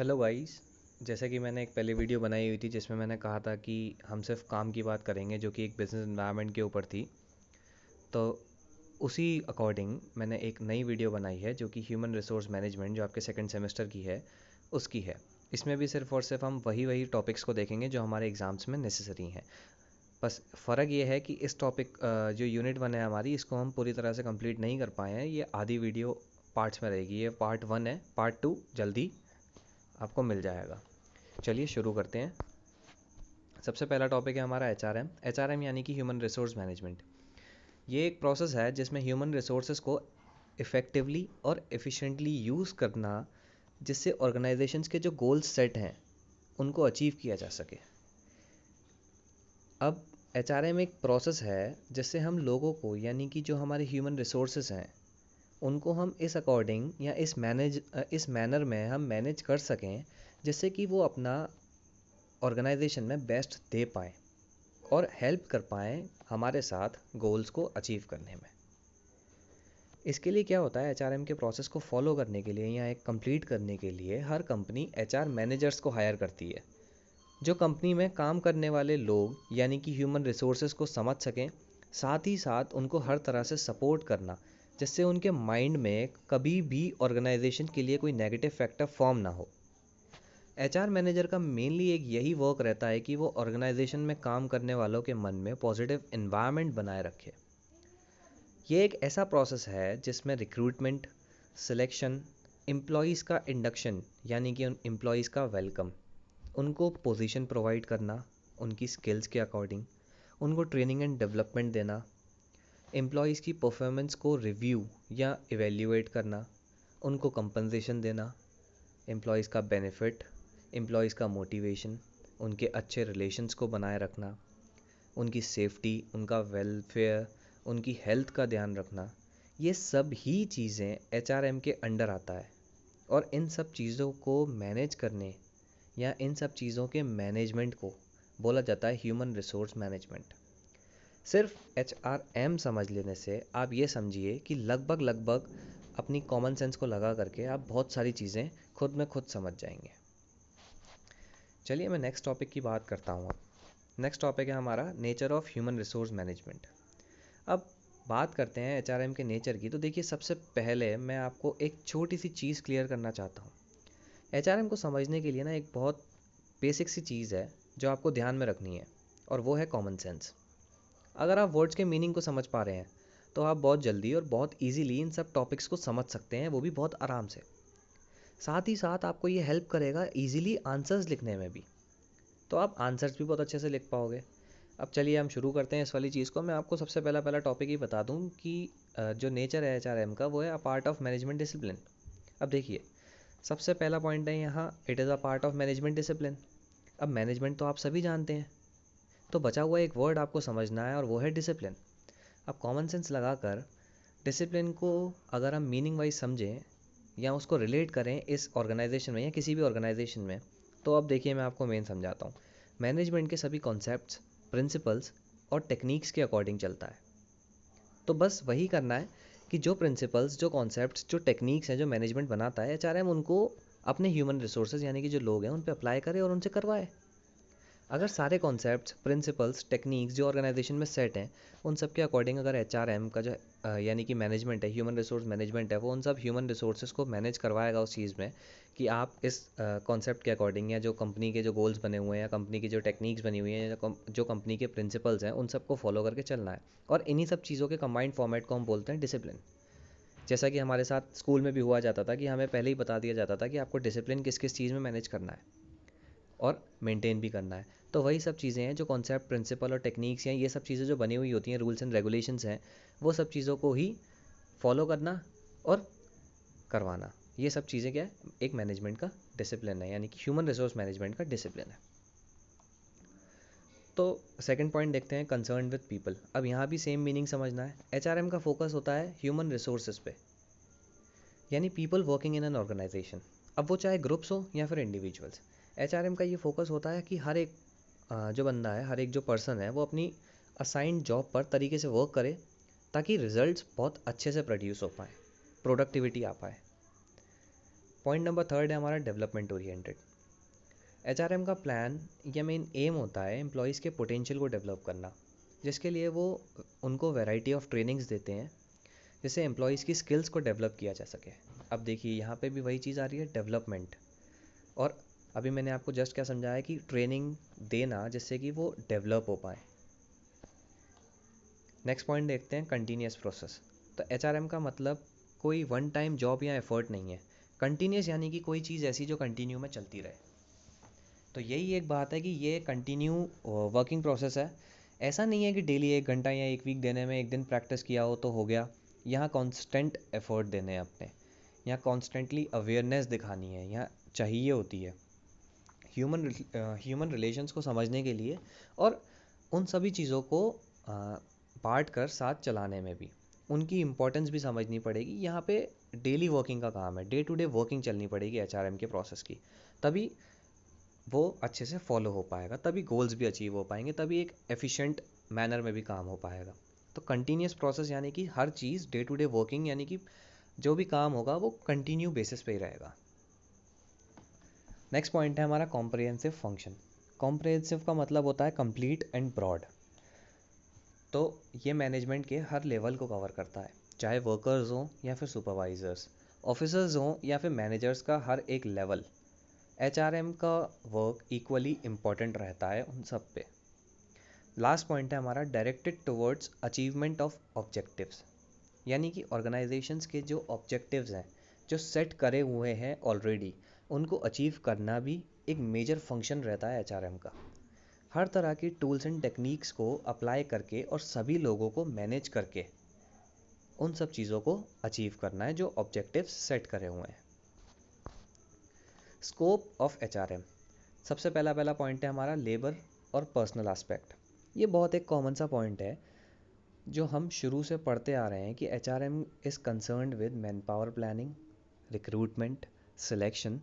Hello guys. जैसा कि मैंने एक पहले वीडियो बनाई हुई थी जिसमें मैंने कहा था कि हम सिर्फ काम की बात करेंगे, जो कि एक बिजनेस एनवायरनमेंट के ऊपर थी। तो उसी अकॉर्डिंग मैंने एक नई वीडियो बनाई है जो कि ह्यूमन रिसोर्स मैनेजमेंट, जो आपके सेकंड सेमेस्टर की है, उसकी है। इसमें भी सिर्फ और सिर्फ हम वही टॉपिक्स को देखेंगे जो हमारे एग्ज़ाम्स में नेसेसरी हैं। बस फ़र्क ये है कि इस टॉपिक जो यूनिट 1 है हमारी, इसको हम पूरी तरह से कंप्लीट नहीं कर पाए हैं। ये आधी वीडियो पार्ट्स में रहेगी। ये पार्ट 1 है, पार्ट 2 जल्दी आपको मिल जाएगा। चलिए शुरू करते हैं। सबसे पहला टॉपिक है हमारा एच आर एम यानी कि ह्यूमन रिसोर्स मैनेजमेंट। ये एक प्रोसेस है जिसमें ह्यूमन रिसोर्सेज को इफ़ेक्टिवली और एफिशिएंटली यूज़ करना, जिससे ऑर्गेनाइजेशंस के जो गोल्स सेट हैं उनको अचीव किया जा सके। अब एच एक प्रोसेस है जिससे हम लोगों को, यानी कि जो हमारे ह्यूमन रिसोर्सेज हैं, उनको हम इस अकॉर्डिंग या इस मैनर में हम मैनेज कर सकें जिससे कि वो अपना ऑर्गेनाइजेशन में बेस्ट दे पाएँ और हेल्प कर पाएँ हमारे साथ गोल्स को अचीव करने में। इसके लिए क्या होता है, एचआरएम के प्रोसेस को फॉलो करने के लिए या एक कंप्लीट करने के लिए हर कंपनी एचआर मैनेजर्स को हायर करती है, जो कंपनी में काम करने वाले लोग यानी कि ह्यूमन रिसोर्सेज को समझ सकें, साथ ही साथ उनको हर तरह से सपोर्ट करना, जिससे उनके माइंड में कभी भी ऑर्गेनाइजेशन के लिए कोई नेगेटिव फैक्टर फॉर्म ना हो। एचआर मैनेजर का मेनली एक यही वर्क रहता है कि वो ऑर्गेनाइजेशन में काम करने वालों के मन में पॉजिटिव एनवायरनमेंट बनाए रखे। ये एक ऐसा प्रोसेस है जिसमें रिक्रूटमेंट, सिलेक्शन, एम्प्लॉयज़ का इंडक्शन यानी कि उन एम्प्लॉयज़ का वेलकम, उनको पोजीशन प्रोवाइड करना उनकी स्किल्स के अकॉर्डिंग, उनको ट्रेनिंग एंड डेवलपमेंट देना, एम्प्लॉयज़ की परफॉर्मेंस को रिव्यू या इवेल्युएट करना, उनको कंपनसेशन देना, एम्प्लॉयज़ का बेनिफिट, एम्प्लॉयज़ का मोटिवेशन, उनके अच्छे रिलेशंस को बनाए रखना, उनकी सेफ्टी, उनका वेलफेयर, उनकी हेल्थ का ध्यान रखना, ये सब ही चीज़ें एचआरएम के अंडर आता है। और इन सब चीज़ों को मैनेज करने या इन सब चीज़ों के मैनेजमेंट को बोला जाता है ह्यूमन रिसोर्स मैनेजमेंट। सिर्फ एचआरएम समझ लेने से आप ये समझिए कि लगभग अपनी कॉमन सेंस को लगा करके आप बहुत सारी चीज़ें खुद में खुद समझ जाएंगे। चलिए मैं नेक्स्ट टॉपिक की बात करता हूँ। नेक्स्ट टॉपिक है हमारा nature of human resource management. अब बात करते हैं एचआरएम के नेचर की। तो देखिए, सबसे पहले मैं आपको एक छोटी सी चीज़ क्लियर करना चाहता हूँ। एचआरएम को समझने के लिए ना एक बहुत बेसिक सी चीज़ है जो आपको ध्यान में रखनी है, और वो है कॉमन सेंस। अगर आप वर्ड्स के मीनिंग को समझ पा रहे हैं तो आप बहुत जल्दी और बहुत ईजीली इन सब टॉपिक्स को समझ सकते हैं, वो भी बहुत आराम से। साथ ही साथ आपको ये हेल्प करेगा ईजिली आंसर्स लिखने में भी, तो आप आंसर्स भी बहुत अच्छे से लिख पाओगे। अब चलिए हम शुरू करते हैं इस वाली चीज़ को। मैं आपको सबसे पहला टॉपिक ही बता दूं कि जो नेचर है एचआरएम का, वो है अ पार्ट ऑफ मैनेजमेंट डिसिप्लिन। अब देखिए, सबसे पहला पॉइंट है यहाँ, it is a part of management discipline. अब मैनेजमेंट तो आप सभी जानते हैं, तो बचा हुआ एक वर्ड आपको समझना है और वो है डिसिप्लिन। अब कॉमन सेंस लगाकर डिसिप्लिन को अगर हम मीनिंग वाइज समझें या उसको रिलेट करें इस ऑर्गेनाइजेशन में या किसी भी ऑर्गेनाइजेशन में, तो अब देखिए मैं आपको मेन समझाता हूँ। मैनेजमेंट के सभी कॉन्सेप्ट्स, प्रिंसिपल्स और टेक्निक्स के अकॉर्डिंग चलता है। तो बस वही करना है कि जो प्रिंसिपल्स, जो कॉन्सेप्ट्स, जो टेक्निक्स हैं जो मैनेजमेंट बनाता है, एचआरएम उनको अपने ह्यूमन रिसोर्सेज यानी कि जो लोग हैं उन पर अप्लाई करे और उनसे करवाए। अगर सारे कॉन्सेप्ट्स, प्रिंसिपल्स, टेक्निक्स जो ऑर्गेनाइजेशन में सेट हैं, उन सब के अकॉर्डिंग अगर एचआरएम का जो यानी कि मैनेजमेंट है, ह्यूमन रिसोर्स मैनेजमेंट है, वो उन सब ह्यूमन रिसोर्सेज को मैनेज करवाएगा उस चीज़ में कि आप इस कॉन्सेप्ट के अकॉर्डिंग या जो कंपनी के जो गोल्स बने हुए हैं या कंपनी की जो टेक्निक्स बनी हुई हैं या जो कंपनी के प्रिंसिपल्स हैं, उन सबको फॉलो करके चलना है। और इन्हीं सब चीज़ों के कंबाइंड फॉर्मेट को हम बोलते हैं डिसिप्लिन। जैसा कि हमारे साथ स्कूल में भी हुआ जाता था कि हमें पहले ही बता दिया जाता था कि आपको डिसिप्लिन किस किस चीज़ में मैनेज करना है और मेंटेन भी करना है। तो वही सब चीज़ें हैं जो कॉन्सेप्ट, प्रिंसिपल और टेक्निक्स हैं, ये सब चीज़ें जो बनी हुई होती हैं, रूल्स एंड रेगुलेशंस हैं, वो सब चीज़ों को ही फॉलो करना और करवाना, ये सब चीज़ें क्या है, एक मैनेजमेंट का डिसिप्लिन है, यानी कि ह्यूमन रिसोर्स मैनेजमेंट का डिसिप्लिन है। तो सेकंड पॉइंट देखते हैं, कंसर्न विद पीपल। अब यहाँ भी सेम मीनिंग समझना है। एचआरएम का फोकस होता है ह्यूमन रिसोर्सेज पे, यानी people working in an organisation. अब वो चाहे ग्रुप्स हो या फिर इंडिविजुअल्स, एचआरएम का ये फोकस होता है कि हर एक जो बंदा है, हर एक जो पर्सन है, वो अपनी असाइंड जॉब पर तरीके से वर्क करे ताकि रिजल्ट्स बहुत अच्छे से प्रोड्यूस हो पाए, प्रोडक्टिविटी आ पाए। पॉइंट नंबर थर्ड है हमारा डेवलपमेंट ओरिएंटेड। एचआरएम का प्लान या मेन एम होता है एम्प्लॉयज़ के पोटेंशियल को डेवलप करना, जिसके लिए वो उनको वैरायटी ऑफ ट्रेनिंग्स देते हैं जिससे एम्प्लॉयज़ की स्किल्स को डेवलप किया जा सके। अब देखिए यहाँ पे भी वही चीज़ आ रही है, डेवलपमेंट। और अभी मैंने आपको जस्ट क्या समझाया कि ट्रेनिंग देना जिससे कि वो डेवलप हो पाए। नेक्स्ट पॉइंट देखते हैं, कंटिन्यूस प्रोसेस। तो एचआरएम का मतलब कोई वन टाइम जॉब या एफर्ट नहीं है। कंटिन्यूस यानी कि कोई चीज़ ऐसी जो कंटिन्यू में चलती रहे। तो यही एक बात है कि ये कंटिन्यू वर्किंग प्रोसेस है। ऐसा नहीं है कि डेली 1 घंटा या 1 वीक देने में 1 दिन प्रैक्टिस किया हो तो हो गया। यहाँ कॉन्स्टेंट एफर्ट देने हैं अपने, यहाँ कॉन्स्टेंटली अवेयरनेस दिखानी है, यहाँ चाहिए होती है ह्यूमन रिलेशंस को समझने के लिए, और उन सभी चीज़ों को बांट कर साथ चलाने में भी उनकी इम्पोर्टेंस भी समझनी पड़ेगी। यहाँ पे डेली वर्किंग का काम है, डे टू डे वर्किंग चलनी पड़ेगी एचआरएम के प्रोसेस की, तभी वो अच्छे से फॉलो हो पाएगा, तभी गोल्स भी अचीव हो पाएंगे, तभी एक एफिशिएंट मैनर में भी काम हो पाएगा। तो कंटिन्यूस प्रोसेस यानी कि हर चीज़ डे टू डे वर्किंग, यानी कि जो भी काम होगा वो कंटिन्यू बेसिस पे ही रहेगा। नेक्स्ट पॉइंट है हमारा कॉम्प्रिहेंसिव फंक्शन। कॉम्प्रिहेंसिव का मतलब होता है कंप्लीट एंड ब्रॉड। तो ये मैनेजमेंट के हर लेवल को कवर करता है, चाहे वर्कर्स हों या फिर सुपरवाइजर्स, ऑफिसर्स हों या फिर मैनेजर्स का हर एक लेवल। एचआरएम का वर्क इक्वली इम्पॉर्टेंट रहता है उन सब पे। लास्ट पॉइंट है हमारा directed towards achievement of objectives, यानी कि ऑर्गेनाइजेशंस के जो ऑब्जेक्टिव्स हैं जो सेट करे हुए हैं ऑलरेडी, उनको अचीव करना भी एक मेजर फंक्शन रहता है एचआरएम का। हर तरह की टूल्स एंड टेक्निक्स को अप्लाई करके और सभी लोगों को मैनेज करके उन सब चीज़ों को अचीव करना है जो ऑब्जेक्टिव्स सेट करे हुए हैं। स्कोप ऑफ एचआरएम, सबसे पहला पॉइंट है हमारा लेबर और पर्सनल एस्पेक्ट। ये बहुत एक कॉमन सा पॉइंट है जो हम शुरू से पढ़ते आ रहे हैं कि HRM is concerned with man power planning, recruitment, selection,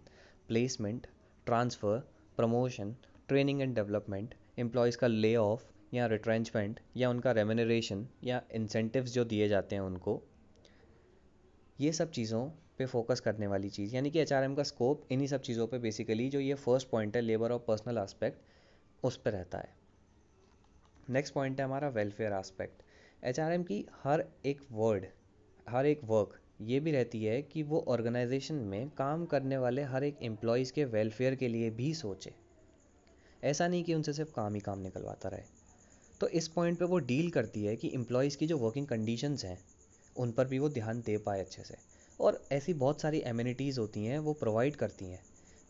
placement, transfer, promotion, training and development, employees का ले ऑफ या रिट्रेंचमेंट या उनका रेम्यूनरेशन या इंसेंटिव्स जो दिए जाते हैं उनको, ये सब चीज़ों पे फोकस करने वाली चीज़, यानी कि एचआरएम का स्कोप इन्हीं सब चीज़ों पे बेसिकली जो ये फर्स्ट पॉइंट है लेबर और पर्सनल एस्पेक्ट, उस पर रहता है। नेक्स्ट पॉइंट है हमारा वेलफेयर एस्पेक्ट। एचआरएम की हर एक वर्क ये भी रहती है कि वो ऑर्गेनाइजेशन में काम करने वाले हर एक एम्प्लॉयज़ के वेलफेयर के लिए भी सोचे। ऐसा नहीं कि उनसे सिर्फ काम ही काम निकलवाता रहे। तो इस पॉइंट पे वो डील करती है कि एम्प्लॉयज़ की जो वर्किंग कंडीशंस हैं उन पर भी वो ध्यान दे पाए अच्छे से, और ऐसी बहुत सारी एमिनिटीज़ होती हैं वो प्रोवाइड करती हैं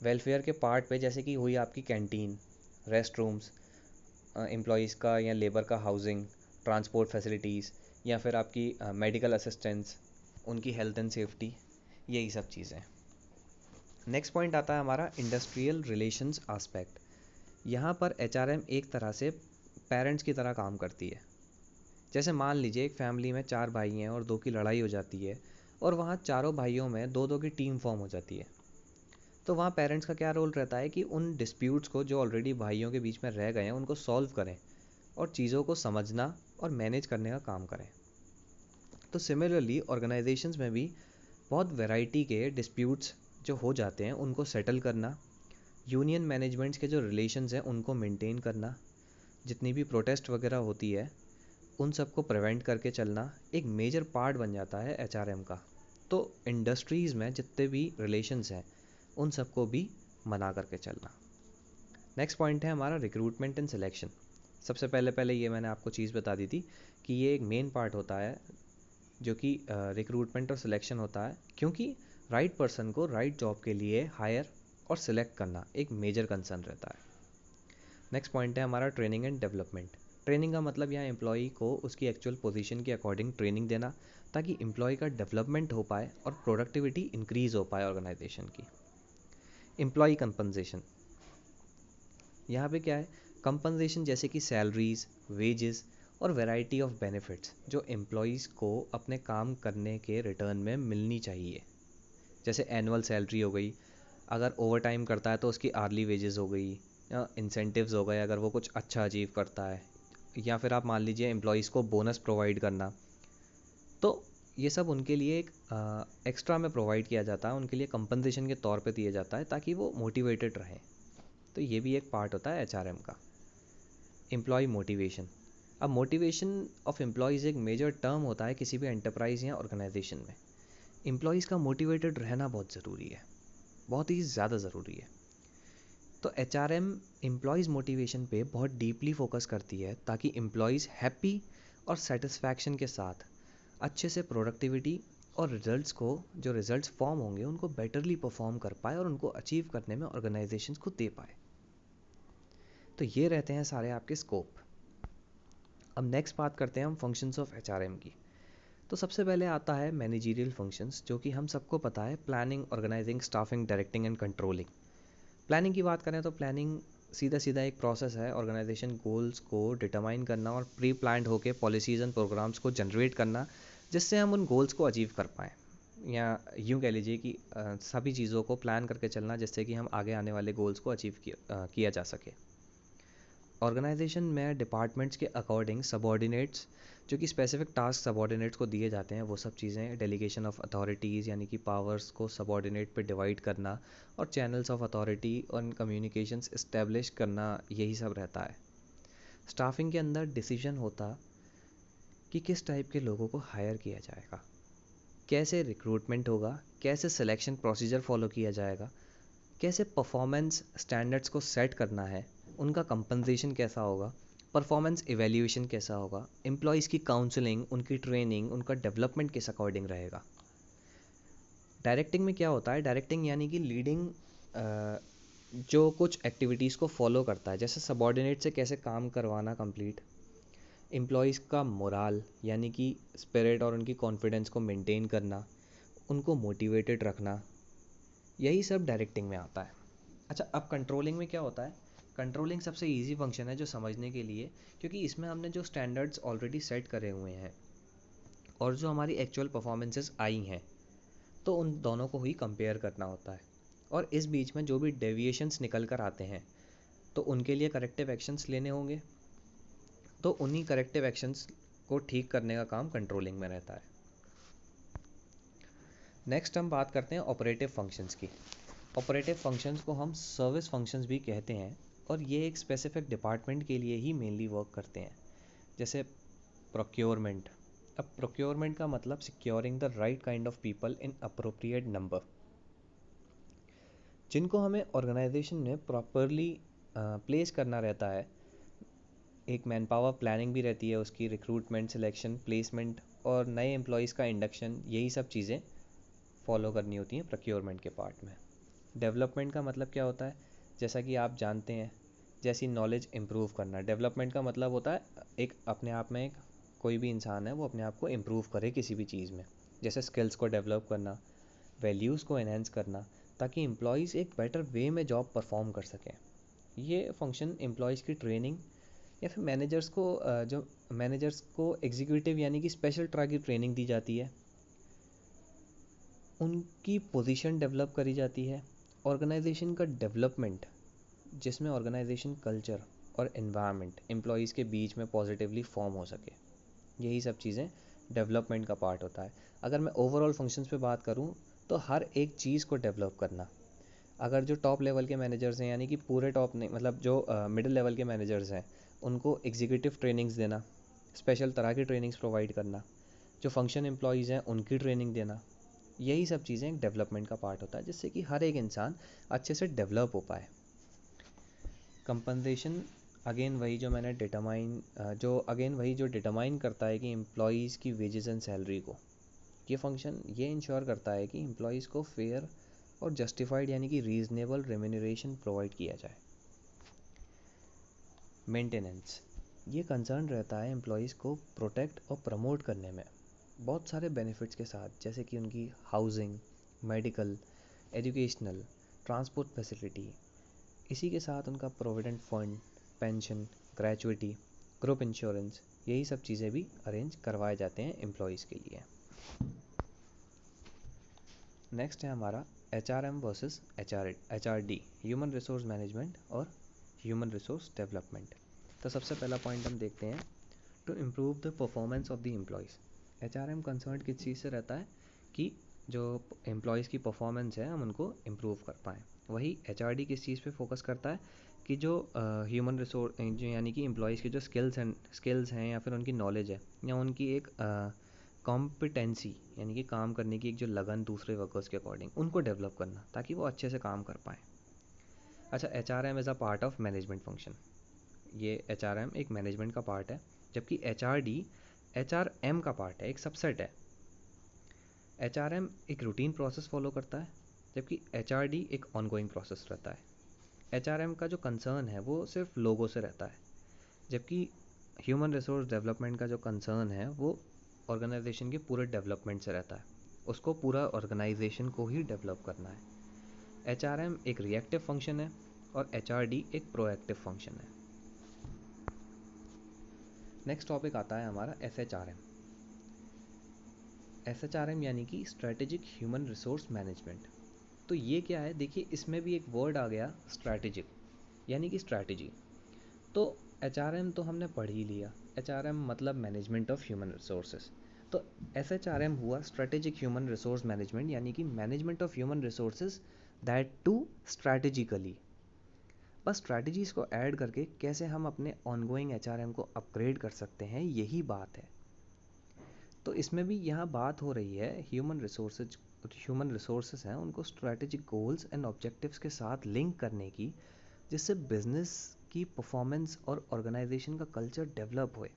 वेलफेयर के पार्ट पे, जैसे कि हुई आपकी कैंटीन, रेस्ट रूम्स, एम्प्लॉयज़ का या लेबर का हाउसिंग, ट्रांसपोर्ट फैसिलिटीज़, या फिर आपकी मेडिकल असिस्टेंस, उनकी हेल्थ एंड सेफ्टी, यही सब चीज़ें। नेक्स्ट पॉइंट आता है हमारा इंडस्ट्रियल रिलेशंस आस्पेक्ट। यहाँ पर एचआरएम एक तरह से पेरेंट्स की तरह काम करती है। जैसे मान लीजिए एक फैमिली में 4 भाई हैं और 2 की लड़ाई हो जाती है, और वहाँ चारों भाइयों में 2-2 की टीम फॉर्म हो जाती है। तो वहाँ पेरेंट्स का क्या रोल रहता है कि उन डिस्प्यूट्स को जो ऑलरेडी भाइयों के बीच में रह गए हैं उनको सॉल्व करें और चीज़ों को समझना और मैनेज करने का काम करें। तो सिमिलरली ऑर्गेनाइजेशंस में भी बहुत वैरायटी के डिस्प्यूट्स जो हो जाते हैं उनको सेटल करना, यूनियन मैनेजमेंट्स के जो रिलेशंस हैं उनको मेंटेन करना, जितनी भी प्रोटेस्ट वगैरह होती है उन सबको प्रिवेंट करके चलना एक मेजर पार्ट बन जाता है एचआरएम का। तो इंडस्ट्रीज़ में जितने भी रिलेशंस हैं उन सबको भी मना करके चलना। नेक्स्ट पॉइंट है हमारा रिक्रूटमेंट एंड सिलेक्शन। सबसे पहले ये मैंने आपको चीज़ बता दी थी कि ये एक मेन पार्ट होता है जो कि रिक्रूटमेंट और सिलेक्शन होता है, क्योंकि राइट पर्सन को राइट जॉब के लिए हायर और सिलेक्ट करना एक मेजर कंसर्न रहता है। नेक्स्ट पॉइंट है हमारा ट्रेनिंग एंड डेवलपमेंट। ट्रेनिंग का मतलब यहाँ एम्प्लॉई को उसकी एक्चुअल पोजीशन के अकॉर्डिंग ट्रेनिंग देना, ताकि एम्प्लॉय का डेवलपमेंट हो पाए और प्रोडक्टिविटी इंक्रीज़ हो पाए ऑर्गेनाइजेशन की। एम्प्लॉय कंपनसेशन, यहाँ पे क्या है, कंपनसेशन जैसे कि सैलरीज, वेजेस और वैरायटी ऑफ बेनिफिट्स जो एम्प्लॉयज़ को अपने काम करने के रिटर्न में मिलनी चाहिए। जैसे एनुअल सैलरी हो गई, अगर ओवर टाइम करता है तो उसकी आर्ली वेजेस हो गई, या इंसेंटिव्स हो गए अगर वो कुछ अच्छा अचीव करता है, या फिर आप मान लीजिए एम्प्लॉयज़ को बोनस प्रोवाइड करना। तो ये सब उनके लिए एक एक्स्ट्रा में प्रोवाइड किया जाता है, उनके लिए कंपनसेशन के तौर पे दिया जाता है ताकि वो मोटिवेटेड रहें। तो ये भी एक पार्ट होता है एचआरएम का, एम्प्लॉय मोटिवेशन। अब मोटिवेशन ऑफ एम्प्लॉयज़ एक मेजर टर्म होता है किसी भी एंटरप्राइज या ऑर्गेनाइजेशन में। एम्प्लॉयज़ का मोटिवेटेड रहना बहुत ज़रूरी है, बहुत ही ज़्यादा ज़रूरी है। तो एचआरएम एम्प्लॉयज़ मोटिवेशन पे बहुत डीपली फोकस करती है ताकि एम्प्लॉयज़ हैप्पी और सेटिस्फैक्शन के साथ अच्छे से प्रोडक्टिविटी और रिजल्ट्स को, जो रिजल्ट्स फॉर्म होंगे उनको बेटरली परफॉर्म कर पाए और उनको अचीव करने में ऑर्गेनाइजेशंस को दे पाए। तो ये रहते हैं सारे आपके स्कोप। अब नेक्स्ट बात करते हैं हम फंक्शंस ऑफ एचआरएम की। तो सबसे पहले आता है मैनेजरियल फंक्शंस, जो कि हम सबको पता है, planning, organising, staffing, directing and controlling. Planning की बात करें तो प्लानिंग सीधा सीधा एक प्रोसेस है ऑर्गेनाइजेशन गोल्स को डिटरमाइन करना और प्री प्लान्ड होकर पॉलिसीज़ एंड प्रोग्राम्स को जनरेट करना, जिससे हम उन गोल्स को अचीव कर पाएँ। या यूँ कह लीजिए कि सभी चीज़ों को प्लान करके चलना जिससे कि हम आगे आने वाले गोल्स को अचीव किया जा सके। ऑर्गेनाइजेशन में डिपार्टमेंट्स के अकॉर्डिंग सबॉर्डिनेट्स, जो कि स्पेसिफिक टास्क सबॉर्डिनेट्स को दिए जाते हैं, वो सब चीज़ें, डेलीगेशन ऑफ अथॉरिटीज़ यानी कि पावर्स को सबॉर्डिनेट पे डिवाइड करना, और चैनल्स ऑफ अथॉरिटी और कम्युनिकेशंस इस्टेब्लिश करना, यही सब रहता है। स्टाफिंग के अंदर डिसीजन होता कि किस टाइप के लोगों को हायर किया जाएगा, कैसे रिक्रूटमेंट होगा, कैसे सिलेक्शन प्रोसीजर फॉलो किया जाएगा, कैसे परफॉर्मेंस स्टैंडर्ड्स को सेट करना है, उनका कंपनसेशन कैसा होगा, परफॉर्मेंस इवैल्यूएशन कैसा होगा, एम्प्लॉयज़ की काउंसलिंग, उनकी ट्रेनिंग, उनका डेवलपमेंट किस अकॉर्डिंग रहेगा। डायरेक्टिंग में क्या होता है, डायरेक्टिंग यानी कि लीडिंग, जो कुछ एक्टिविटीज़ को फॉलो करता है, जैसे सबॉर्डिनेट से कैसे काम करवाना कंप्लीट, एम्प्लॉयज़ का मोराल यानी कि स्पिरिट और उनकी कॉन्फिडेंस को मेंटेन करना, उनको मोटिवेटेड रखना, यही सब डायरेक्टिंग में आता है। अच्छा, अब कंट्रोलिंग में क्या होता है। कंट्रोलिंग सबसे इजी फंक्शन है जो समझने के लिए, क्योंकि इसमें हमने जो स्टैंडर्ड्स ऑलरेडी सेट करे हुए हैं और जो हमारी एक्चुअल परफॉर्मेंसेस आई हैं, तो उन दोनों को ही कंपेयर करना होता है। और इस बीच में जो भी डेविएशंस निकल कर आते हैं तो उनके लिए करेक्टिव एक्शंस लेने होंगे, तो उन्हीं करेक्टिव एक्शंस को ठीक करने का काम कंट्रोलिंग में रहता है। नेक्स्ट हम बात करते हैं ऑपरेटिव फंक्शंस की। ऑपरेटिव फंक्शंस को हम सर्विस फंक्शंस भी कहते हैं, और ये एक स्पेसिफिक डिपार्टमेंट के लिए ही मेनली वर्क करते हैं। जैसे प्रोक्योरमेंट। अब प्रोक्योरमेंट का मतलब securing the right kind of people in appropriate number, जिनको हमें ऑर्गेनाइजेशन में प्रॉपरली प्लेस करना रहता है। एक मैन पावर प्लानिंग भी रहती है उसकी, रिक्रूटमेंट, सिलेक्शन, प्लेसमेंट और नए एम्प्लॉयज़ का इंडक्शन, यही सब चीज़ें फॉलो करनी होती हैं प्रोक्योरमेंट के पार्ट में। डेवलपमेंट का मतलब क्या होता है, जैसा कि आप जानते हैं, जैसी नॉलेज इम्प्रूव करना। डेवलपमेंट का मतलब होता है एक अपने आप में, एक कोई भी इंसान है वो अपने आप को इम्प्रूव करे किसी भी चीज़ में, जैसे स्किल्स को डेवलप करना, वैल्यूज़ को एनहेंस करना, ताकि एम्प्लॉयज़ एक बेटर वे में जॉब परफॉर्म कर सकें। ये फंक्शन एम्प्लॉयज़ की ट्रेनिंग या फिर जो मैनेजर्स को एग्जीक्यूटिव यानी कि स्पेशल तरह की ट्रेनिंग दी जाती है, उनकी पोजीशन डेवलप करी जाती है। ऑर्गेनाइजेशन का डेवलपमेंट, जिसमें ऑर्गेनाइजेशन कल्चर और एनवायरनमेंट एम्प्लॉयज़ के बीच में पॉजिटिवली फॉर्म हो सके, यही सब चीज़ें डेवलपमेंट का पार्ट होता है। अगर मैं ओवरऑल फंक्शंस पे बात करूँ तो हर एक चीज़ को डेवलप करना। अगर जो टॉप लेवल के मैनेजर्स हैं, यानी कि पूरे टॉप नहीं, मतलब जो मिडिल लेवल के मैनेजर्स हैं, उनको एग्जीक्यूटिव ट्रेनिंग्स देना, स्पेशल तरह की ट्रेनिंग्स प्रोवाइड करना, जो फंक्शन एम्प्लॉयज़ हैं उनकी ट्रेनिंग देना, यही सब चीज़ें एक डेवलपमेंट का पार्ट होता है, जिससे कि हर एक इंसान अच्छे से डेवलप हो पाए। कंपनसेशन अगेन वही जो डिटरमाइन करता है कि एम्प्लॉयज़ की वेजेस एंड सैलरी को, ये फंक्शन ये इंश्योर करता है कि एम्प्लॉयज़ को फेयर और जस्टिफाइड यानी कि रीज़नेबल रेम्यूनरेशन प्रोवाइड किया जाए। मेंटेनेंस, ये कंसर्न रहता है एम्प्लॉयज़ को प्रोटेक्ट और प्रमोट करने में बहुत सारे बेनिफिट्स के साथ, जैसे कि उनकी housing, medical, educational, transport facility, इसी के साथ उनका provident fund, pension, gratuity, group insurance, यही सब चीज़ें भी अरेंज करवाए जाते हैं एम्प्लॉयज़ के लिए। नेक्स्ट है हमारा HRM versus HRD, human resource management और ह्यूमन रिसोर्स डेवलपमेंट। तो सबसे पहला पॉइंट हम देखते हैं, to improve the performance of the employees. HRM concern किस चीज़ से रहता है कि जो एम्प्लॉयज़ की परफॉर्मेंस है हम उनको इम्प्रूव कर पाएँ। वही HRD किस चीज़ पे फोकस करता है कि जो ह्यूमन रिसोर्स जो यानी कि एम्प्लॉयज़ की जो स्किल्स हैं या फिर उनकी नॉलेज है या उनकी एक कॉम्पिटेंसी यानी कि काम करने की एक जो लगन दूसरे वर्कर्स के अकॉर्डिंग उनको डेवलप करना ताकि वो अच्छे से काम कर पाएँ। अच्छा, HRM as a part of management function, ये HRM एक मैनेजमेंट का पार्ट है, जबकि HRD HRM का पार्ट है, एक सबसेट है। HRM एक रूटीन प्रोसेस फॉलो करता है, जबकि HRD एक ऑनगोइंग प्रोसेस रहता है। HRM का जो कंसर्न है वो सिर्फ लोगों से रहता है, जबकि ह्यूमन रिसोर्स डेवलपमेंट का जो कंसर्न है वो ऑर्गेनाइजेशन के पूरे डेवलपमेंट से रहता है, उसको पूरा ऑर्गेनाइजेशन को ही डेवलप करना है। HRM एक रिएक्टिव फंक्शन है और HRD एक प्रोएक्टिव फंक्शन है। नेक्स्ट टॉपिक आता है हमारा SHRM। SHRM यानी कि स्ट्रेटेजिक ह्यूमन रिसोर्स मैनेजमेंट। तो ये क्या है, देखिए इसमें भी एक वर्ड आ गया स्ट्रैटेजिक, यानी कि स्ट्रैटेजी। तो HRM तो हमने पढ़ ही लिया, HRM मतलब मैनेजमेंट ऑफ ह्यूमन रिसोर्सेज। तो SHRM हुआ स्ट्रेटेजिक ह्यूमन रिसोर्स मैनेजमेंट, यानी कि management of human resources that to strategically. बस स्ट्रैटेजीज़ को ऐड करके कैसे हम अपने ऑनगोइंग HRM को अपग्रेड कर सकते हैं, यही बात है। तो इसमें भी यहाँ बात हो रही है ह्यूमन रिसोर्सेज हैं उनको स्ट्रैटेजिक गोल्स एंड ऑब्जेक्टिव्स के साथ लिंक करने की, जिससे बिजनेस की परफॉर्मेंस और ऑर्गेनाइजेशन का कल्चर डेवलप होए।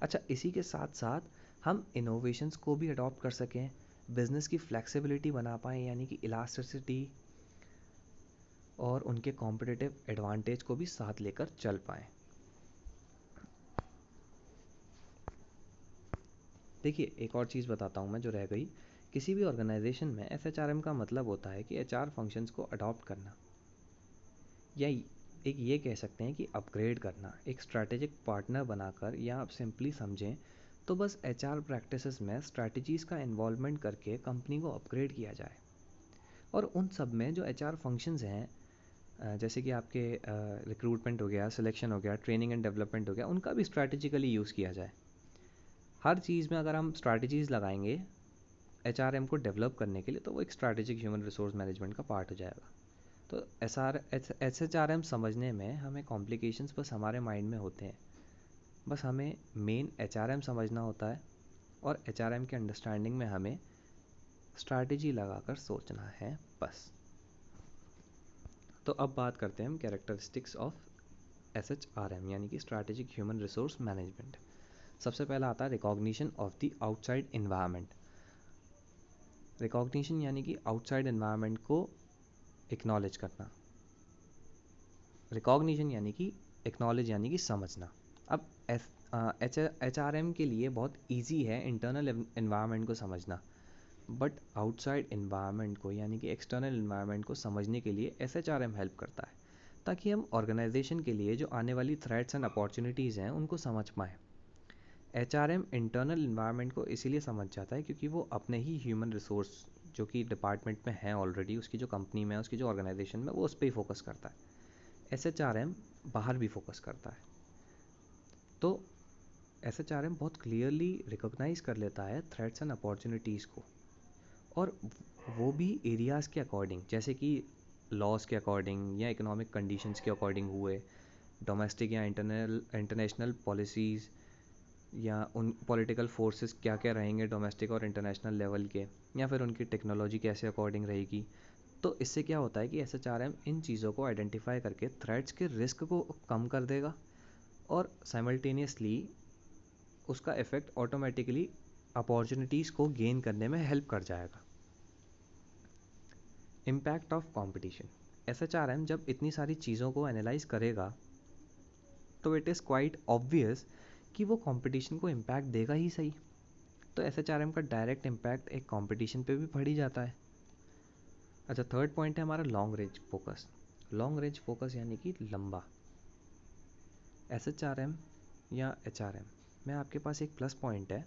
अच्छा, इसी के साथ साथ हम इनोवेशंस को भी अडॉप्ट कर सकें, बिजनेस की फ्लेक्सिबिलिटी बना पाएँ यानी कि इलास्टिसिटी, और उनके कॉम्पिटिटिव एडवांटेज को भी साथ लेकर चल पाएँ। देखिए एक और चीज़ बताता हूँ मैं जो रह गई, किसी भी ऑर्गेनाइजेशन में SHRM का मतलब होता है कि HR फंक्शंस को अडॉप्ट करना, या एक ये कह सकते हैं कि अपग्रेड करना, एक स्ट्रैटेजिक पार्टनर बनाकर, या आप सिंपली समझें तो बस HR प्रैक्टिसेस में स्ट्रैटेजीज़ का इन्वॉल्वमेंट करके कंपनी को अपग्रेड किया जाए। और उन सब में जो HR फंक्शंस हैं, जैसे कि आपके रिक्रूटमेंट हो गया, सिलेक्शन हो गया, ट्रेनिंग एंड डेवलपमेंट हो गया, उनका भी स्ट्रैटेजिकली यूज़ किया जाए। हर चीज़ में अगर हम स्ट्रैटेजीज़ लगाएंगे HRM को डेवलप करने के लिए, तो वो एक स्ट्रैटेजिक ह्यूमन रिसोर्स मैनेजमेंट का पार्ट हो जाएगा। तो SHRM समझने में हमें कॉम्प्लिकेशंस बस हमारे माइंड में होते हैं, बस हमें मेन HRM समझना होता है, और HRM के अंडरस्टैंडिंग में हमें स्ट्रैटेजी लगाकर सोचना है बस। तो अब बात करते हैं हम कैरेक्टरिस्टिक्स ऑफ SHRM यानी कि स्ट्रैटेजिक ह्यूमन रिसोर्स मैनेजमेंट। सबसे पहला आता है recognition of the outside environment. Recognition यानी कि आउटसाइड इन्वायरमेंट को एक्नॉलेज करना, रिकॉग्निशन यानी कि एक्नॉलेज यानी कि समझना। अब HRM के लिए बहुत इजी है इंटरनल इन्वायरमेंट को समझना, बट आउटसाइड इन्वायरमेंट को यानी कि एक्सटर्नल इन्वायरमेंट को समझने के लिए SHRM हेल्प करता है, ताकि हम ऑर्गेनाइजेशन के लिए जो आने वाली थ्रेट्स एंड अपॉर्चुनिटीज़ हैं उनको समझ पाएँ। HRM इंटरनल इन्वायरमेंट को इसीलिए समझ जाता है क्योंकि वो अपने ही ह्यूमन रिसोर्स जो कि डिपार्टमेंट में है ऑलरेडी, उसकी जो कंपनी में है, उसकी जो ऑर्गेनाइजेशन में, वो उस पर ही फोकस करता है। SHRM बाहर भी फोकस करता है। तो SHRM बहुत क्लियरली रिकॉग्नाइज कर लेता है थ्रेट्स एंड अपॉर्चुनिटीज़ को, और वो भी एरियाज़ के अकॉर्डिंग, जैसे कि लॉज के अकॉर्डिंग या इकोनॉमिक कंडीशंस के अकॉर्डिंग हुए, डोमेस्टिक या इंटरनेशनल पॉलिसीज़, या उन पॉलिटिकल फोर्सेस क्या क्या रहेंगे डोमेस्टिक और इंटरनेशनल लेवल के, या फिर उनकी टेक्नोलॉजी कैसे अकॉर्डिंग रहेगी। तो इससे क्या होता है कि SHRM इन चीज़ों को आइडेंटिफाई करके थ्रेट्स के रिस्क को कम कर देगा, और साइमल्टेनियसली उसका इफ़ेक्ट ऑटोमेटिकली अपॉर्चुनिटीज़ को गेन करने में हेल्प कर जाएगा। Impact of competition. SHRM जब इतनी सारी चीज़ों को एनालाइज करेगा तो इट इज़ क्वाइट ऑब्वियस कि वो कंपटीशन को इम्पैक्ट देगा ही सही। तो SHRM का डायरेक्ट इम्पैक्ट एक कंपटीशन पे भी पड़ ही जाता है। अच्छा, थर्ड पॉइंट है हमारा long range focus. Long range focus यानी कि लंबा। SHRM या HRM में आपके पास एक प्लस पॉइंट है,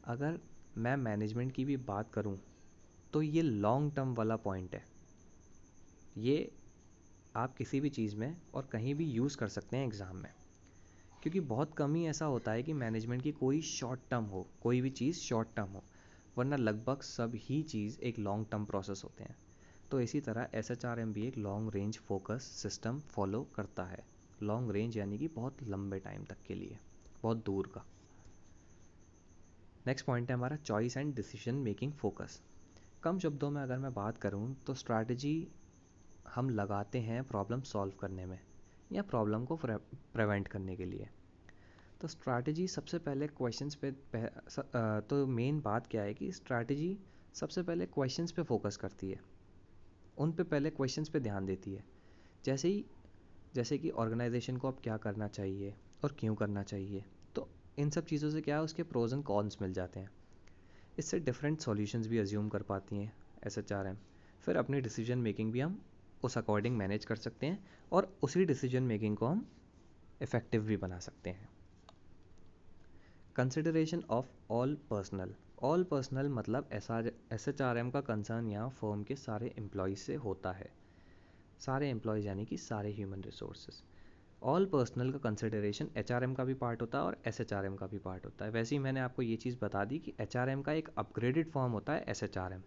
अगर मैं मैनेजमेंट की भी बात करूं तो ये लॉन्ग टर्म वाला पॉइंट है। ये आप किसी भी चीज़ में और कहीं भी यूज़ कर सकते हैं एग्ज़ाम में, क्योंकि बहुत कम ही ऐसा होता है कि मैनेजमेंट की कोई शॉर्ट टर्म हो, कोई भी चीज़ शॉर्ट टर्म हो, वरना लगभग सब ही चीज़ एक लॉन्ग टर्म प्रोसेस होते हैं। तो इसी तरह SHRM भी एक long range focus system follow करता है। लॉन्ग रेंज यानी कि बहुत लंबे टाइम तक के लिए, बहुत दूर का। नेक्स्ट पॉइंट है हमारा choice and decision making focus. कम शब्दों में अगर मैं बात करूं तो स्ट्रैटेजी हम लगाते हैं प्रॉब्लम सॉल्व करने में या प्रॉब्लम को प्रिवेंट करने के लिए। तो स्ट्रैटेजी सबसे पहले क्वेश्चंस पे तो मेन बात क्या है कि स्ट्रैटेजी सबसे पहले क्वेश्चंस पे फोकस करती है, उन पे पहले क्वेश्चंस पे ध्यान देती है। जैसे कि ऑर्गेनाइजेशन को अब क्या करना चाहिए और क्यों करना चाहिए, तो इन सब चीज़ों से क्या है, उसके प्रोज एंड कॉन्स मिल जाते हैं। इससे डिफरेंट सॉल्यूशंस भी अज्यूम कर पाती हैं SHRM। फिर अपनी डिसीजन मेकिंग भी हम उस अकॉर्डिंग मैनेज कर सकते हैं और उसी डिसीजन मेकिंग को हम इफ़ेक्टिव भी बना सकते हैं। कंसिडरेशन ऑफ ऑल पर्सनल मतलब SHRM का कंसर्न यहाँ फर्म के सारे एम्प्लॉयज़ से होता है। सारे एम्प्लॉयज़ यानी कि सारे ह्यूमन रिसोर्सेज। ऑल पर्सनल का कंसिडरेशन HRM का भी पार्ट होता है और SHRM का भी पार्ट होता है। वैसे ही मैंने आपको ये चीज़ बता दी कि HRM का एक अपग्रेडेड फॉर्म होता है SHRM।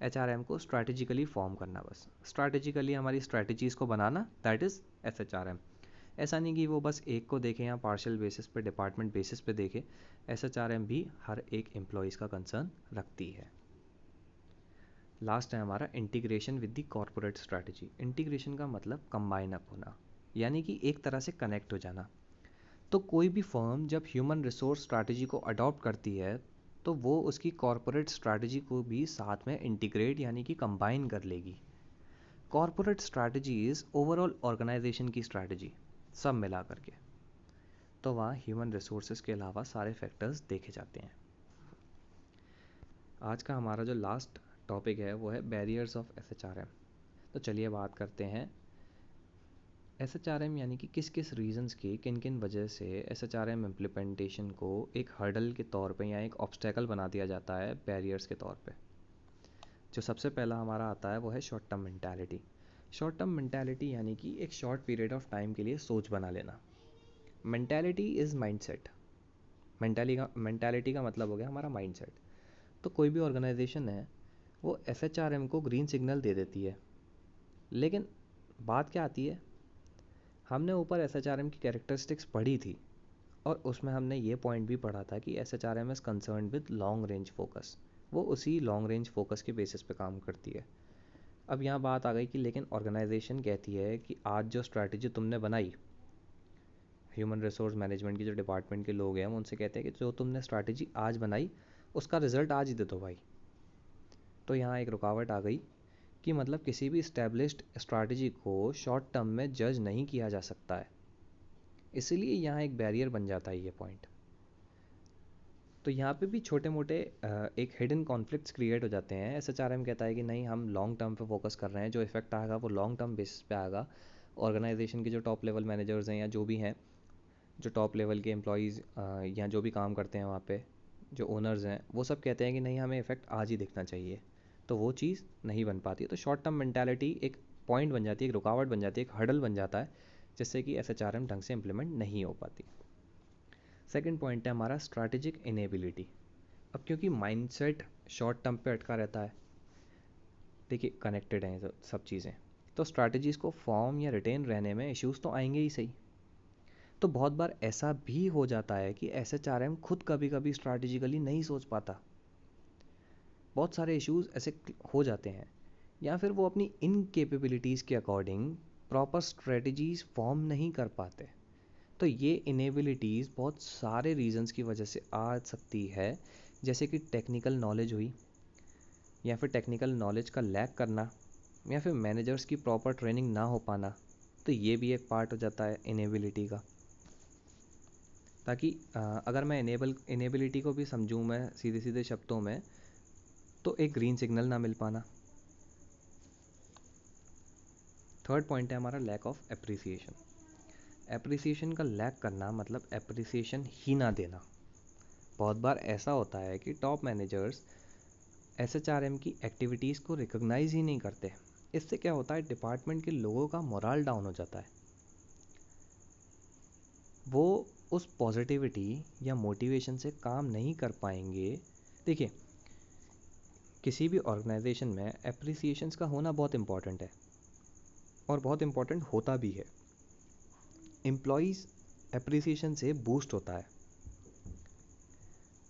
HRM को स्ट्रैटेजिकली फॉर्म करना, बस स्ट्रैटेजिकली हमारी स्ट्रैटेजीज़ को बनाना, दैट इज़ SHRM। ऐसा नहीं कि वो बस एक को देखें या पार्शियल बेसिस पे, डिपार्टमेंट बेसिस पे देखें। SHRM भी हर एक एम्प्लॉयज़ का कंसर्न रखती है। लास्ट है हमारा integration with the corporate strategy. Integration का मतलब कंबाइन अप होना, यानी कि एक तरह से कनेक्ट हो जाना। तो कोई भी फर्म जब ह्यूमन रिसोर्स स्ट्रैटेजी को अडॉप्ट करती है तो वो उसकी कॉर्पोरेट स्ट्रैटेजी को भी साथ में इंटीग्रेट यानी कि कंबाइन कर लेगी। Corporate strategy is overall organisation की स्ट्रैटेजी, सब मिला करके। तो वहाँ ह्यूमन रिसोर्सेज के अलावा सारे फैक्टर्स देखे जाते हैं। आज का हमारा जो लास्ट टॉपिक है वो है बैरियर्स ऑफ SHRM। तो चलिए बात करते हैं SHRM यानी कि किस किस रीजंस की, किन किन वजह से SHRM इम्प्लीमेंटेशन को एक हर्डल के तौर पे या एक ऑब्स्टेकल बना दिया जाता है, बैरियर्स के तौर पे। जो सबसे पहला हमारा आता है वो है short term mentality. Short term mentality यानी कि एक शॉर्ट पीरियड ऑफ टाइम के लिए सोच बना लेना। Mentality is mindset. मेंटालिटी का मतलब हो गया हमारा माइंडसेट। तो कोई भी ऑर्गेनाइजेशन है वो SHRM को ग्रीन सिग्नल दे देती है, लेकिन बात क्या आती है, हमने ऊपर SHRM की कैरेक्टरिस्टिक्स पढ़ी थी और उसमें हमने ये पॉइंट भी पढ़ा था कि SHRM is concern with long range focus. वो उसी लॉन्ग रेंज फोकस के बेसिस पे काम करती है। अब यहाँ बात आ गई कि लेकिन ऑर्गेनाइजेशन कहती है कि आज जो स्ट्रैटेजी तुमने बनाई, ह्यूमन रिसोर्स मैनेजमेंट की जो डिपार्टमेंट के लोग हैं वो उनसे कहते हैं कि जो तुमने स्ट्रैटेजी आज बनाई उसका रिजल्ट आज ही दे दो भाई। तो यहाँ एक रुकावट आ गई कि मतलब किसी भी इस्टेब्लिश्ड स्ट्रैटेजी को शॉर्ट टर्म में जज नहीं किया जा सकता है, इसीलिए यहाँ एक बैरियर बन जाता है ये पॉइंट। तो यहाँ पे भी छोटे मोटे एक हिडन कॉन्फ्लिक्ट्स क्रिएट हो जाते हैं। SHRM कहता है कि नहीं, हम लॉन्ग टर्म पे फोकस कर रहे हैं, जो इफेक्ट आएगा वो लॉन्ग टर्म बेसिस पे आएगा। ऑर्गेनाइजेशन के जो टॉप लेवल मैनेजर्स हैं या जो भी हैं, जो टॉप लेवल के एम्प्लॉयज़ या जो भी काम करते हैं वहाँ पे, जो ओनर्स हैं, वो सब कहते हैं कि नहीं, हमें इफेक्ट आज ही दिखना चाहिए। तो वो चीज़ नहीं बन पाती है। तो शॉर्ट टर्म मेंटालिटी एक पॉइंट बन जाती है, एक रुकावट बन जाती है, एक हर्डल बन जाता है, जिससे कि SHRM ढंग से इम्प्लीमेंट नहीं हो पाती। सेकंड पॉइंट है हमारा स्ट्रैटेजिक इनेबिलिटी। अब क्योंकि माइंडसेट शॉर्ट टर्म पे अटका रहता है, देखिए कनेक्टेड हैं सब चीज़ें, तो स्ट्रैटेजीज़ को फॉर्म या रिटेन रहने में इश्यूज़ तो आएंगे ही सही। तो बहुत बार ऐसा भी हो जाता है कि SHRM खुद कभी कभी स्ट्रैटेजिकली नहीं सोच पाता। बहुत सारे इश्यूज़ ऐसे हो जाते हैं, या फिर वो अपनी इनकेपेबिलिटीज़ के अकॉर्डिंग प्रॉपर स्ट्रेटजीज फॉर्म नहीं कर पाते। तो ये इनेबिलिटीज़ बहुत सारे रीजंस की वजह से आ सकती है, जैसे कि टेक्निकल नॉलेज हुई, या फिर टेक्निकल नॉलेज का लैक करना, या फिर मैनेजर्स की प्रॉपर ट्रेनिंग ना हो पाना। तो ये भी एक पार्ट हो जाता है इनेबिलिटी का। ताकि अगर मैं इनेबिलिटी को भी समझूँ मैं सीधे सीधे शब्दों में, तो एक ग्रीन सिग्नल ना मिल पाना। थर्ड पॉइंट है हमारा लैक ऑफ एप्रिसिएशन। एप्रिसिएशन का लैक करना मतलब एप्रिसिएशन ही ना देना। बहुत बार ऐसा होता है कि टॉप मैनेजर्स SHRM की एक्टिविटीज़ को रिकॉग्नाइज ही नहीं करते। इससे क्या होता है, डिपार्टमेंट के लोगों का मोराल डाउन हो जाता है। वो उस पॉजिटिविटी या मोटिवेशन से काम नहीं कर पाएंगे। देखिए, किसी भी ऑर्गेनाइजेशन में एप्रिसिएशंस का होना बहुत इम्पॉर्टेंट है और बहुत इम्पॉर्टेंट होता भी है। एम्प्लॉयज़ एप्रिसिएशन से बूस्ट होता है,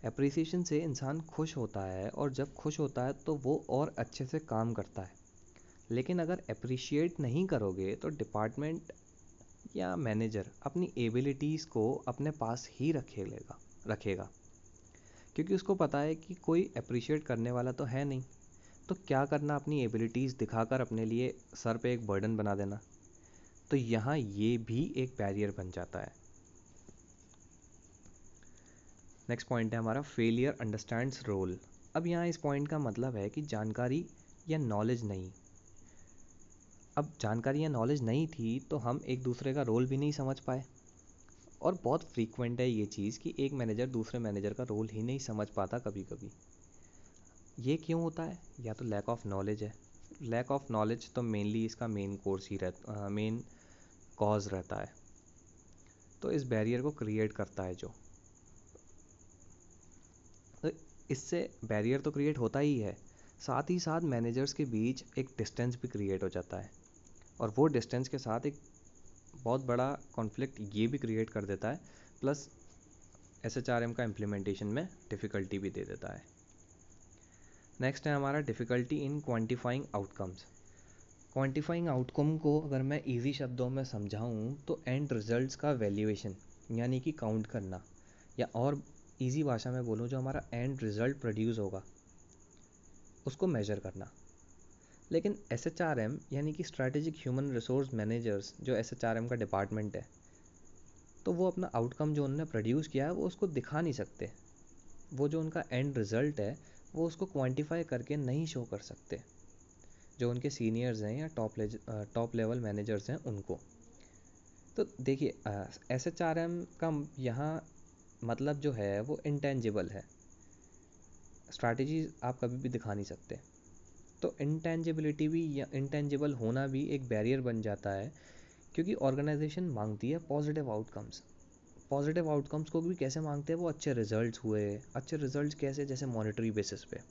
एप्रिसिएशन से इंसान खुश होता है, और जब खुश होता है तो वो और अच्छे से काम करता है। लेकिन अगर अप्रिशिएट नहीं करोगे तो डिपार्टमेंट या मैनेजर अपनी एबिलिटीज़ को अपने पास ही रखेगा, क्योंकि उसको पता है कि कोई अप्रिशिएट करने वाला तो है नहीं, तो क्या करना, अपनी एबिलिटीज़ दिखाकर अपने लिए सर पे एक बर्डन बना देना। तो यहाँ ये भी एक बैरियर बन जाता है। नेक्स्ट पॉइंट है हमारा फेलियर अंडरस्टैंड्स रोल। अब यहाँ इस पॉइंट का मतलब है कि जानकारी या नॉलेज नहीं, अब जानकारी या नॉलेज नहीं थी तो हम एक दूसरे का रोल भी नहीं समझ पाए। और बहुत फ्रीक्वेंट है ये चीज़ कि एक मैनेजर दूसरे मैनेजर का रोल ही नहीं समझ पाता कभी कभी। ये क्यों होता है? या तो लैक ऑफ नॉलेज है। लैक ऑफ नॉलेज तो मेनली इसका मेन कॉज रहता है, तो इस बैरियर को क्रिएट करता है जो, तो इससे बैरियर तो क्रिएट होता ही है, साथ ही साथ मैनेजर्स के बीच एक डिस्टेंस भी क्रिएट हो जाता है, और वो डिस्टेंस के साथ एक बहुत बड़ा कॉन्फ्लिक्ट ये भी क्रिएट कर देता है, प्लस SHRM का इम्प्लीमेंटेशन में डिफ़िकल्टी भी दे देता है। नेक्स्ट है हमारा difficulty in quantifying outcomes. Quantifying outcome को अगर मैं इजी शब्दों में समझाऊं तो एंड रिजल्ट्स का वैल्यूएशन, यानी कि काउंट करना, या और इजी भाषा में बोलूं जो हमारा एंड रिजल्ट प्रोड्यूस होगा उसको मेजर करना। लेकिन SHRM यानी कि स्ट्रैटेजिक ह्यूमन रिसोर्स मैनेजर्स, जो SHRM का डिपार्टमेंट है, तो वो अपना आउटकम जो उन्होंने प्रोड्यूस किया है वो उसको दिखा नहीं सकते। वो जो उनका एंड रिज़ल्ट है वो उसको क्वांटिफाई करके नहीं शो कर सकते, जो उनके सीनियर्स हैं या टॉप लेवल मैनेजर्स हैं उनको। तो देखिए, SHRM का यहाँ मतलब जो है वो इंटेंजिबल है। स्ट्रैटेजीज आप कभी भी दिखा नहीं सकते, तो इंटेंजिबिलिटी भी या इंटेंजिबल होना भी एक बैरियर बन जाता है, क्योंकि ऑर्गेनाइजेशन मांगती है पॉजिटिव आउटकम्स। पॉजिटिव आउटकम्स को भी कैसे मांगते हैं? वो अच्छे रिजल्ट्स हुए। अच्छे रिजल्ट्स कैसे? जैसे मॉनेटरी बेसिस पे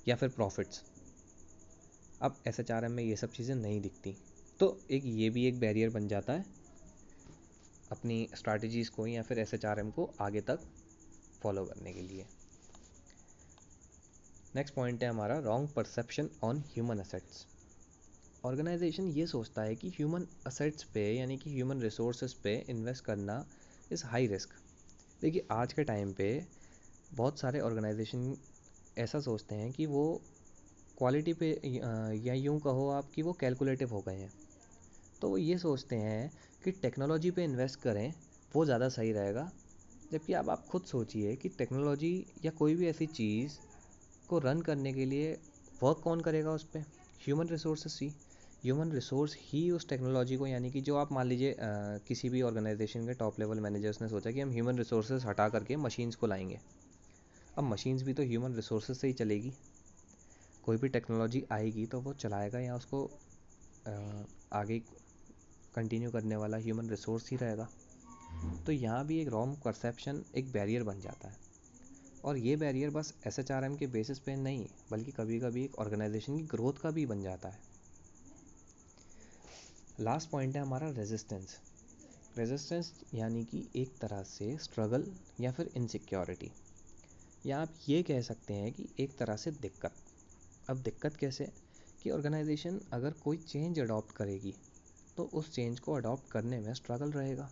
या फिर प्रॉफिट्स। अब SHRM में ये सब चीज़ें नहीं दिखती, तो ये भी एक बैरियर बन जाता है अपनी स्ट्रैटेजीज़ को या फिर SHRM को आगे तक फॉलो करने के लिए। नेक्स्ट पॉइंट है हमारा wrong perception on human assets. Organisation ये सोचता है कि ह्यूमन असेट्स पे यानी कि ह्यूमन रिसोर्सेज पे इन्वेस्ट करना इज़ हाई रिस्क। देखिए, आज के टाइम पे बहुत सारे ऑर्गेनाइजेशन ऐसा सोचते हैं कि वो क्वालिटी पे या यूँ कहो आप कि वो कैलकुलेटिव हो गए हैं, तो वो ये सोचते हैं कि टेक्नोलॉजी पे इन्वेस्ट करें वो ज़्यादा सही रहेगा। जबकि अब आप खुद सोचिए कि टेक्नोलॉजी या कोई भी ऐसी चीज़ को रन करने के लिए वर्क कौन करेगा उस पर? ह्यूमन रिसोर्स ही उस टेक्नोलॉजी को, यानी कि जो आप मान लीजिए किसी भी ऑर्गेनाइजेशन के टॉप लेवल मैनेजर्स ने सोचा कि हम ह्यूमन रिसोर्सेज हटा करके मशीन्स को लाएंगे। अब मशीन्स भी तो ह्यूमन रिसोर्सेज से ही चलेगी। कोई भी टेक्नोलॉजी आएगी तो वो चलाएगा या उसको आगे कंटिन्यू करने वाला ह्यूमन रिसोर्स ही रहेगा। तो यहाँ भी एक रॉन्ग परसेप्शन एक बैरियर बन जाता है, और ये बैरियर बस SHRM के बेसिस पे नहीं बल्कि कभी कभी एक ऑर्गेनाइजेशन की ग्रोथ का भी बन जाता है। लास्ट पॉइंट है हमारा रेजिस्टेंस यानी कि एक तरह से स्ट्रगल या फिर इनसिक्योरिटी, या आप ये कह सकते हैं कि एक तरह से दिक्कत। अब दिक्कत कैसे? कि ऑर्गेनाइजेशन अगर कोई चेंज अडॉप्ट करेगी तो उस चेंज को अडॉप्ट करने में स्ट्रगल रहेगा।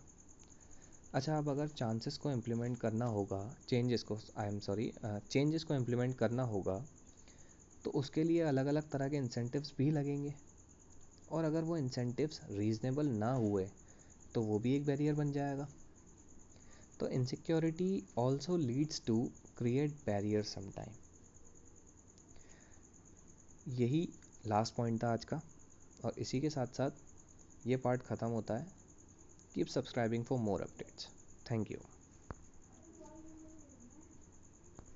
अच्छा, अब अगर चेंजेस को इम्प्लीमेंट करना होगा तो उसके लिए अलग अलग तरह के इंसेंटिव्स भी लगेंगे, और अगर वो इंसेंटिव्स रीज़नेबल ना हुए तो वो भी एक बैरियर बन जाएगा। तो insecurity also leads to create barrier sometime. यही लास्ट पॉइंट था आज का, और इसी के साथ साथ ये पार्ट ख़त्म होता है। Keep subscribing for more updates. Thank you.